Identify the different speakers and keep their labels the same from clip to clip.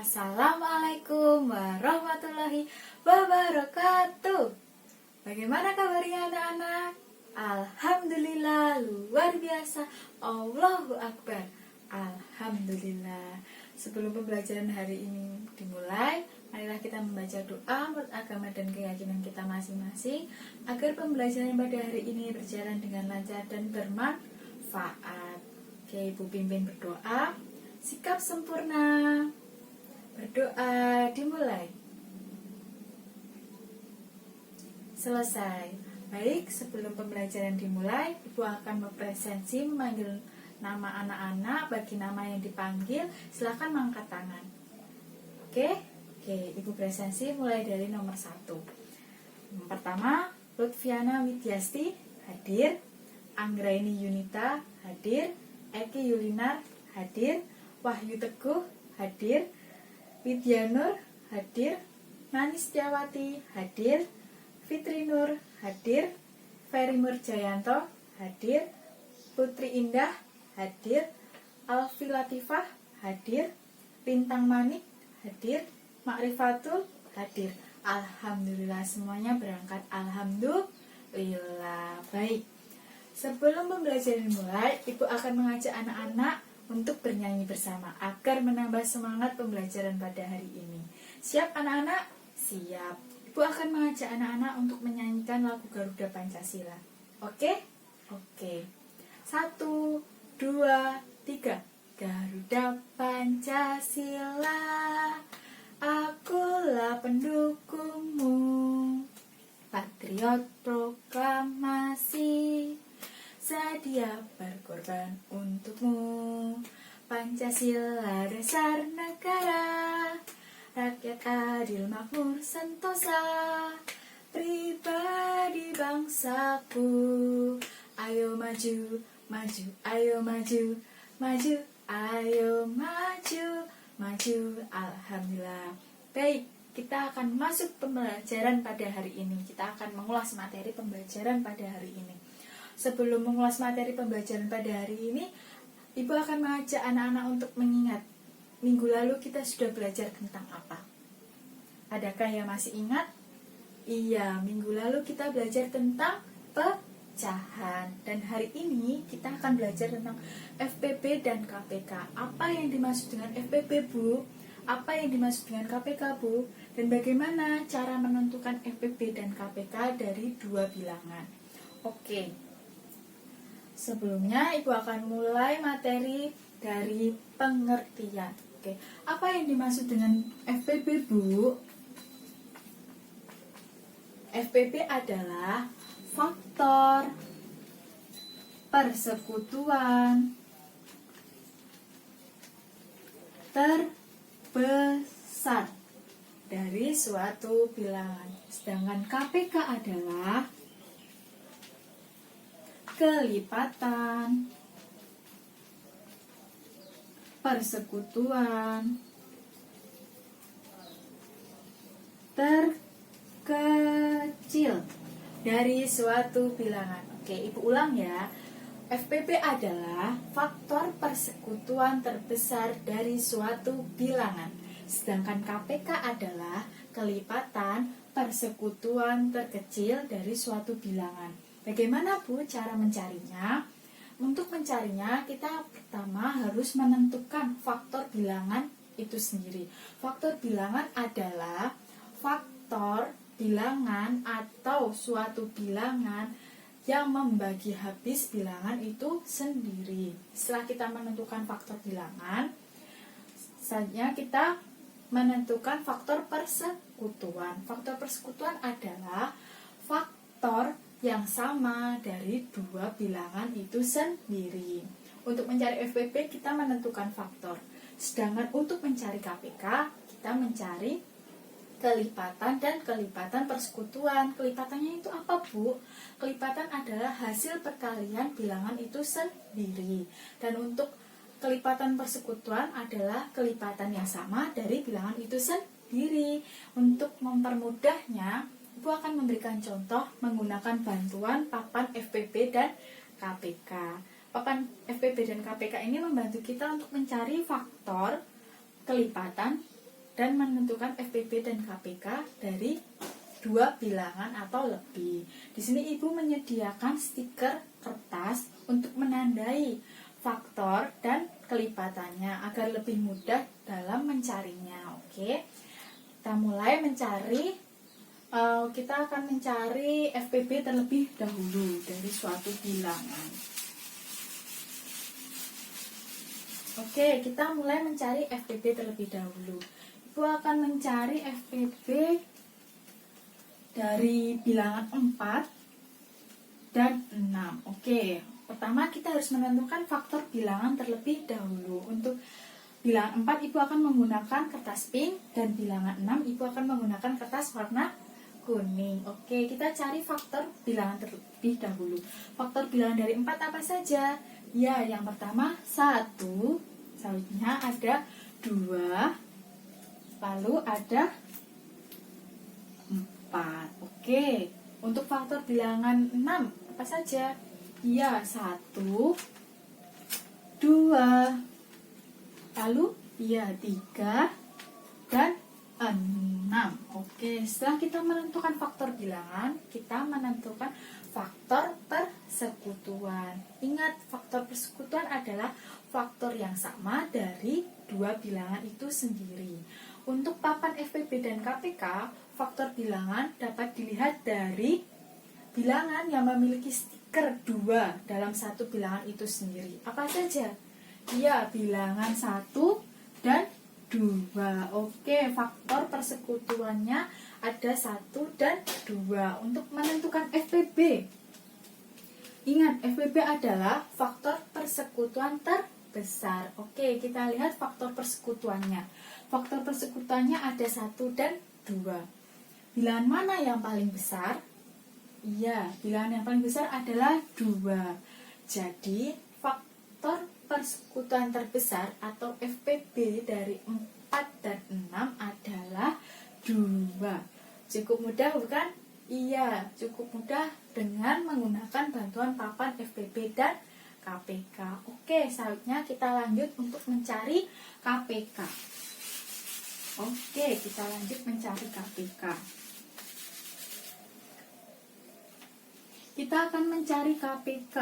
Speaker 1: Assalamualaikum warahmatullahi wabarakatuh. Bagaimana kabarnya anak-anak? Alhamdulillah, luar biasa. Allahu Akbar. Alhamdulillah. Sebelum pembelajaran hari ini dimulai, marilah kita membaca doa menurut agama dan keyakinan kita masing-masing agar pembelajaran pada hari ini berjalan dengan lancar dan bermanfaat. Oke, Ibu pimpin berdoa. Sikap sempurna. Berdoa dimulai. Selesai. Baik, sebelum pembelajaran dimulai, Ibu akan berpresensi memanggil nama anak-anak. Bagi nama yang dipanggil, silakan mengangkat tangan. Oke, Ibu presensi mulai dari nomor 1. Yang pertama, Lutfiana Widyasti hadir, Anggraini Yunita hadir, Eki Yulinar hadir, Wahyu Teguh hadir, Widyanur hadir, Nani Setiawati hadir, Fitri Nur hadir, Ferry Murjayanto hadir, Putri Indah hadir, Alfi Latifah hadir, Bintang Manik hadir, Makrifatul hadir. Alhamdulillah, semuanya berangkat. Alhamdulillah. Baik, sebelum pembelajaran dimulai, Ibu akan mengajak anak-anak untuk bernyanyi bersama agar menambah semangat pembelajaran pada hari ini. Siap anak-anak? Siap. Ibu akan mengajak anak-anak untuk menyanyikan lagu Garuda Pancasila. Oke? Oke. 1, 2, 3. Garuda Pancasila, akulah pendukungmu, patriot proklamasi, sedia berkorban untukmu. Pancasila dasar negara, rakyat adil makmur sentosa, pribadi bangsaku. Ayo maju, maju, ayo maju, maju, ayo maju, maju. Alhamdulillah. Baik, kita akan masuk pembelajaran pada hari ini. Kita akan mengulas materi pembelajaran pada hari ini. Sebelum mengulas materi pembelajaran pada hari ini, Ibu akan mengajak anak-anak untuk mengingat minggu lalu kita sudah belajar tentang apa. Adakah yang masih ingat? Iya, minggu lalu kita belajar tentang pecahan. Dan hari ini kita akan belajar tentang FPP dan KPK. Apa yang dimaksud dengan FPP, Bu? Apa yang dimaksud dengan KPK, Bu? Dan bagaimana cara menentukan FPP dan KPK dari dua bilangan? Oke. Sebelumnya, Ibu akan mulai materi dari pengertian. Oke, apa yang dimaksud dengan FPP, Bu? FPP adalah faktor persekutuan terbesar dari suatu bilangan. Sedangkan KPK adalah kelipatan persekutuan terkecil dari suatu bilangan. Oke, Ibu ulang ya. FPP adalah faktor persekutuan terbesar dari suatu bilangan. Sedangkan KPK adalah kelipatan persekutuan terkecil dari suatu bilangan. Bagaimana, Bu, cara mencarinya? Untuk mencarinya, kita pertama harus menentukan faktor bilangan itu sendiri. Faktor bilangan adalah faktor bilangan atau suatu bilangan yang membagi habis bilangan itu sendiri. Setelah kita menentukan faktor bilangan, selanjutnya kita menentukan faktor persekutuan. Faktor persekutuan adalah faktor yang sama dari dua bilangan itu sendiri. Untuk mencari FPP kita menentukan faktor. Sedangkan untuk mencari KPK kita mencari kelipatan dan kelipatan persekutuan. Kelipatannya itu apa, Bu? Kelipatan adalah hasil perkalian bilangan itu sendiri. Dan untuk kelipatan persekutuan adalah kelipatan yang sama dari bilangan itu sendiri. Untuk mempermudahnya, Ibu akan memberikan contoh menggunakan bantuan papan FPP dan KPK. Papan FPP dan KPK ini membantu kita untuk mencari faktor kelipatan dan menentukan FPB dan KPK dari dua bilangan atau lebih. Di sini Ibu menyediakan stiker kertas untuk menandai faktor dan kelipatannya agar lebih mudah dalam mencarinya. Oke, kita mulai mencari. Kita akan mencari FPB terlebih dahulu dari suatu bilangan. Oke, kita mulai mencari FPB terlebih dahulu. Ibu akan mencari FPB dari bilangan 4 dan 6. Oke, pertama kita harus menentukan faktor bilangan terlebih dahulu. Untuk bilangan 4 Ibu akan menggunakan kertas pink, dan bilangan 6 Ibu akan menggunakan kertas warna kuning. Oke, kita cari faktor bilangan terlebih dahulu. Faktor bilangan dari 4 apa saja? Ya, yang pertama 1, selanjutnya ada 2, lalu ada 4. Oke, untuk faktor bilangan 6 apa saja? Ya, 1, 2, lalu ya 3 dan 6. Oke, setelah kita menentukan faktor bilangan, kita menentukan faktor persekutuan. Ingat, faktor persekutuan adalah faktor yang sama dari dua bilangan itu sendiri. Untuk papan FPB dan KPK, faktor bilangan dapat dilihat dari bilangan yang memiliki stiker 2 dalam satu bilangan itu sendiri. Apa saja? Ya, bilangan 1 dan 2. Oke, faktor persekutuannya ada 1 dan 2. Untuk menentukan FPB, ingat, FPB adalah faktor persekutuan terbesar. Oke, kita lihat faktor persekutuannya. Faktor persekutuannya ada 1 dan 2. Bilangan mana yang paling besar? Iya, bilangan yang paling besar adalah 2. Jadi, faktor persekutuan terbesar atau FPB dari 4 dan 6 adalah 2. Cukup mudah bukan? Iya, cukup mudah dengan menggunakan bantuan papan FPB dan KPK. Oke, selanjutnya kita lanjut untuk mencari KPK. Oke, kita lanjut mencari KPK. Kita akan mencari KPK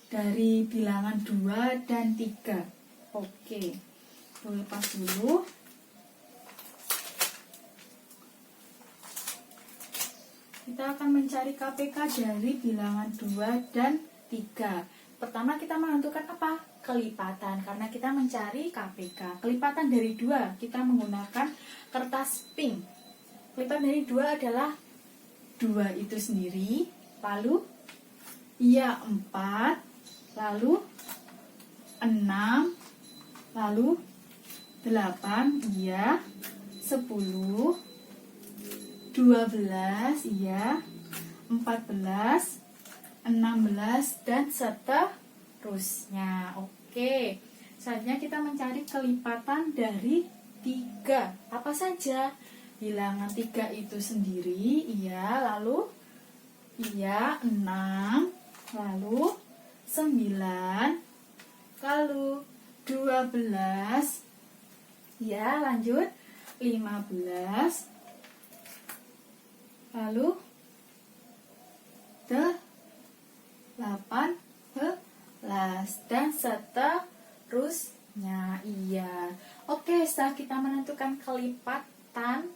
Speaker 1: dari bilangan 2 dan 3. Oke, lepas dulu. Kita akan mencari KPK dari bilangan 2 dan 3. Pertama kita menentukan apa? Kelipatan, karena kita mencari KPK. Kelipatan dari 2, kita menggunakan kertas pink. Kelipatan dari 2 adalah 2 itu sendiri, lalu iya 4, lalu 6, lalu 8, iya 10, 12, iya 14, 16, dan seterusnya. Oke, selanjutnya kita mencari kelipatan dari 3. Apa saja? Bilangan 3 itu sendiri, iya, lalu iya 6, lalu 9, lalu 12, ya lanjut 15, lalu 18, dan seterusnya. Iya. Oke, setelah kita menentukan kelipatan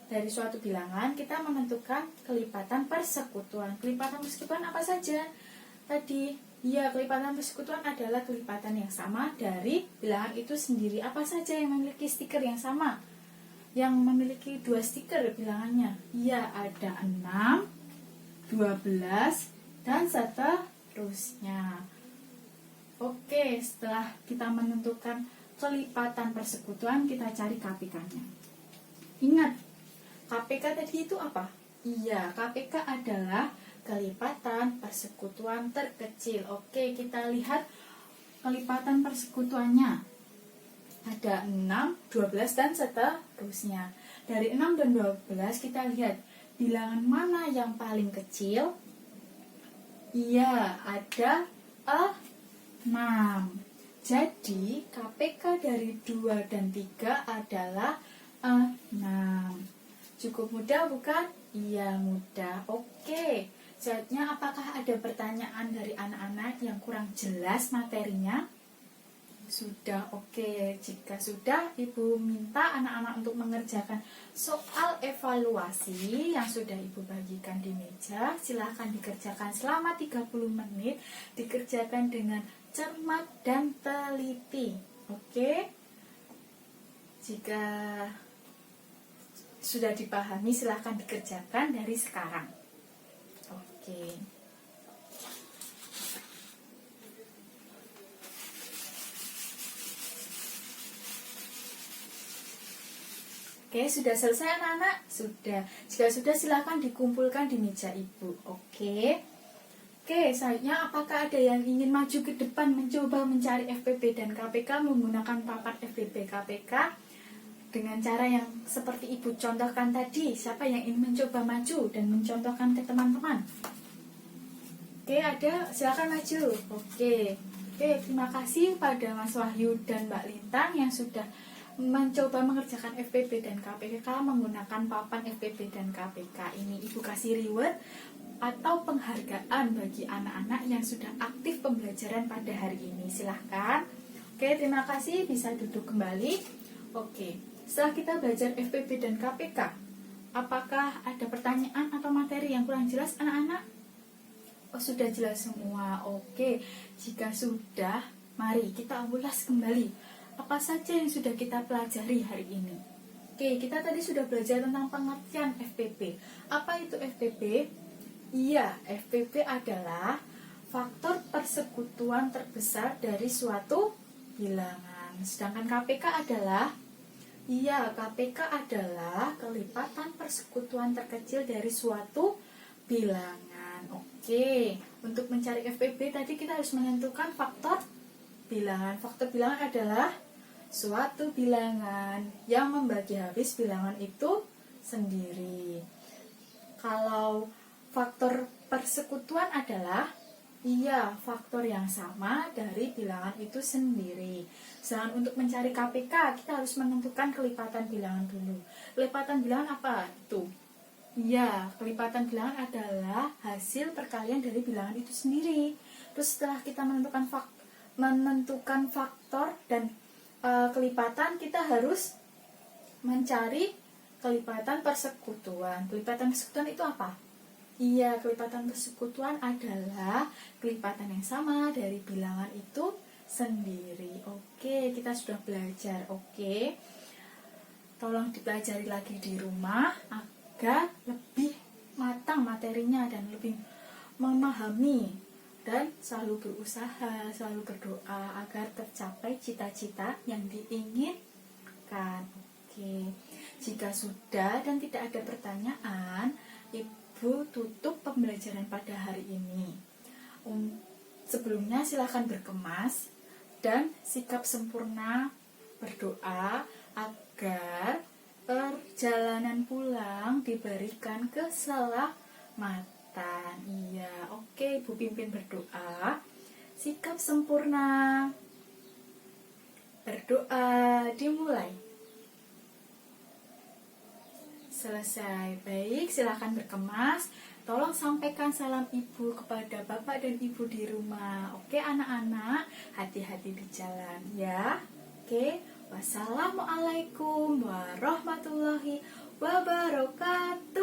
Speaker 1: dari suatu bilangan, kita menentukan kelipatan persekutuan. Kelipatan persekutuan apa saja? Tadi, ya, kelipatan persekutuan adalah kelipatan yang sama dari bilangan itu sendiri. Apa saja yang memiliki stiker yang sama? Yang memiliki 2 stiker bilangannya? Ya, ada 6, 12, dan seterusnya. Oke, setelah kita menentukan kelipatan persekutuan, kita cari KPK-nya. Ingat, KPK tadi itu apa? Iya, KPK adalah kelipatan persekutuan terkecil. Oke, kita lihat kelipatan persekutuannya. Ada 6, 12, dan seterusnya. Dari 6 dan 12 kita lihat bilangan mana yang paling kecil. Iya, ada 6. Jadi KPK dari 2 dan 3 adalah 6. Cukup mudah bukan? Iya mudah. Oke. Selanjutnya apakah ada pertanyaan dari anak-anak yang kurang jelas materinya? Sudah, oke. Jika sudah, Ibu minta anak-anak untuk mengerjakan soal evaluasi yang sudah Ibu bagikan di meja. Silahkan dikerjakan selama 30 menit, dikerjakan dengan cermat dan teliti. Oke? Jika sudah dipahami, silahkan dikerjakan dari sekarang. Oke. Oke, sudah selesai anak-anak? Sudah. Jika sudah, silakan dikumpulkan di meja Ibu. Oke. Oke, selanjutnya apakah ada yang ingin maju ke depan mencoba mencari FPP dan KPK menggunakan papan FPP KPK dengan cara yang seperti Ibu contohkan tadi? Siapa yang ingin mencoba maju dan mencontohkan ke teman-teman? Oke, ada. Silakan maju. Oke. Oke, terima kasih pada Mas Wahyu dan Mbak Lintang yang sudah mencoba mengerjakan FPP dan KPK menggunakan papan FPP dan KPK ini. Ibu kasih reward atau penghargaan bagi anak-anak yang sudah aktif pembelajaran pada hari ini. Silahkan. Oke, terima kasih. Bisa duduk kembali. Oke, setelah kita belajar FPP dan KPK, apakah ada pertanyaan atau materi yang kurang jelas anak-anak? Oh, sudah jelas semua. Oke, jika sudah, mari kita ulas kembali apa saja yang sudah kita pelajari hari ini. Oke, kita tadi sudah belajar tentang pengertian FPP. Apa itu FPP? Iya, FPP adalah faktor persekutuan terbesar dari suatu bilangan. Sedangkan KPK adalah, iya, KPK adalah kelipatan persekutuan terkecil dari suatu bilangan. Oke, untuk mencari FPP tadi kita harus menentukan faktor bilangan. Faktor bilangan adalah suatu bilangan yang membagi habis bilangan itu sendiri. Kalau faktor persekutuan adalah, iya, faktor yang sama dari bilangan itu sendiri. Sedangkan untuk mencari KPK, kita harus menentukan kelipatan bilangan dulu. Kelipatan bilangan apa itu? Iya, kelipatan bilangan adalah hasil perkalian dari bilangan itu sendiri. Terus setelah kita menentukan faktor dan kelipatan, kita harus mencari kelipatan persekutuan. Kelipatan persekutuan itu apa? Iya, kelipatan persekutuan adalah kelipatan yang sama dari bilangan itu sendiri. Oke, kita sudah belajar. Oke, tolong dipelajari lagi di rumah agar lebih matang materinya dan lebih memahami. Dan selalu berusaha, selalu berdoa agar tercapai cita-cita yang diinginkan. Oke, jika sudah dan tidak ada pertanyaan, Ibu tutup pembelajaran pada hari ini. Sebelumnya silakan berkemas dan sikap sempurna, berdoa agar perjalanan pulang diberikan keselamatan. Iya, oke, Ibu pimpin berdoa. Sikap sempurna. Berdoa dimulai. Selesai. Baik, silakan berkemas. Tolong sampaikan salam Ibu kepada Bapak dan Ibu di rumah. Oke, anak-anak, hati-hati di jalan ya. Oke, wassalamualaikum warahmatullahi wabarakatuh.